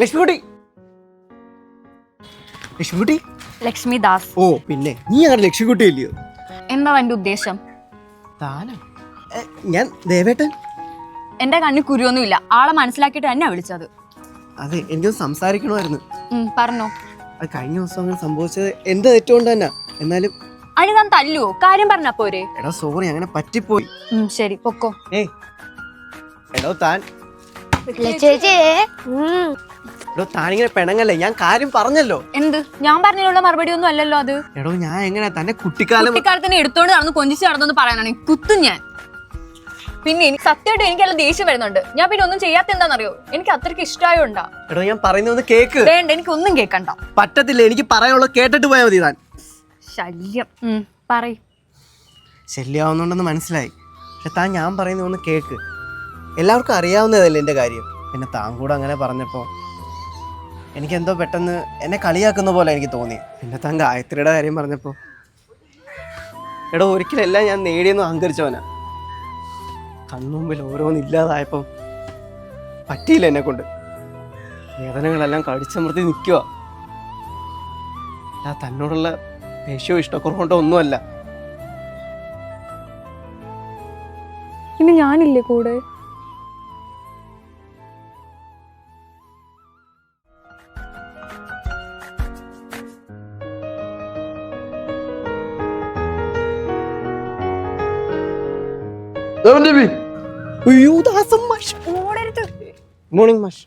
ലക്ഷ്മിക്കുട്ടി. ലക്ഷ്മിക്കുട്ടി. ലക്ഷ്മി ദാസ്. ഓ പിന്നെ നീ അങ്ങനെ ലക്ഷ്മിക്കുട്ടി ഇല്ലയോ? എന്താ എന്റെ ഉദ്ദേശം? താനോ? ഞാൻ ദേവേട്ടൻ. എന്റെ കണ്ണിൽ കുരുവൊന്നുമില്ല. ആളെ മനസ്സിലാക്കിയിട്ട് തന്നെ വിളിച്ചത്. അതെ, എനിക്കൊന്ന് സംസാരിക്കണമായിരുന്നു. പറഞ്ഞോ. അത് കഴിഞ്ഞ ദിവസം അങ്ങനെ സംഭവിച്ചത് എന്റെ തെറ്റുകൊണ്ട് തന്നെ. എന്നാലും അടി താൻ തല്ലുവോ? കാര്യം പറഞ്ഞാ പോരെ? എടോ സോറി, അങ്ങനെ പറ്റിപ്പോയി. ശരി പൊക്കോ. എടോ താൻ ചേച്ചി എടോ താനിങ്ങനെ പെണങ്ങല്ലേ, ഞാൻ കാര്യം പറഞ്ഞല്ലോ. എന്ത്? ഞാൻ പറഞ്ഞതിനുള്ള മറുപടി ഒന്നും അല്ലല്ലോ അത്. എടോ ഞാൻ എങ്ങനെ തന്നെ കുട്ടിക്കാലത്തിന് എടുത്തോണ്ട് നടന്ന് കൊഞ്ചിച്ച് നടന്നു പറയാനാണ് കുത്തും ഞാൻ. പിന്നെ എനിക്ക് സത്യമായിട്ട് എനിക്കെല്ലാം ദേഷ്യം വരുന്നുണ്ട്. ഞാൻ പിന്നെ ഒന്നും ചെയ്യാത്ത എന്താണെന്നറിയോ? എനിക്ക് അത്രയ്ക്ക് ഇഷ്ടമായോണ്ടാ. എടോ ഞാൻ പറയുന്നൊന്ന് കേക്ക്. വേണ്ട, എനിക്കൊന്നും കേക്കണ്ട. പറ്റത്തില്ല, എനിക്ക് പറയാനുള്ളത് കേട്ടിട്ട് പോയാൽ മതി. താൻ ശല്യം. പറയ്. ശല്യമാവുന്നുണ്ടെന്ന് മനസ്സിലായി. പക്ഷെ താൻ ഞാൻ പറയുന്ന ഒന്ന് കേക്ക്. എല്ലാവർക്കും അറിയാവുന്നതല്ലേ എൻ്റെ കാര്യം. പിന്നെ താൻ കൂടെ അങ്ങനെ പറഞ്ഞപ്പോൾ എനിക്കെന്തോ പെട്ടെന്ന് എന്നെ കളിയാക്കുന്ന പോലെ എനിക്ക് തോന്നി. പിന്നെ താൻ ഗായത്രിയുടെ കാര്യം പറഞ്ഞപ്പോൾ എടോ ഒരിക്കലും എല്ലാം ഞാൻ നേടിയെന്ന് അഹങ്കരിച്ചവനാ. കൺമുമ്പിൽ ഓരോന്നില്ലാതായപ്പം പറ്റിയില്ല എന്നെ കൊണ്ട്. വേദനകളെല്ലാം കടിച്ചമർത്തി നിൽക്കുക. ആ തന്നോടുള്ള ദേഷ്യവും ഇഷ്ടക്കുറവുകൊണ്ടോ ഒന്നുമല്ല. ഇനി ഞാനില്ലേ കൂടെ? അയ്യോ ദാസം മാഷ്. ഓടരുത്. മോർണിംഗ് മാഷ്.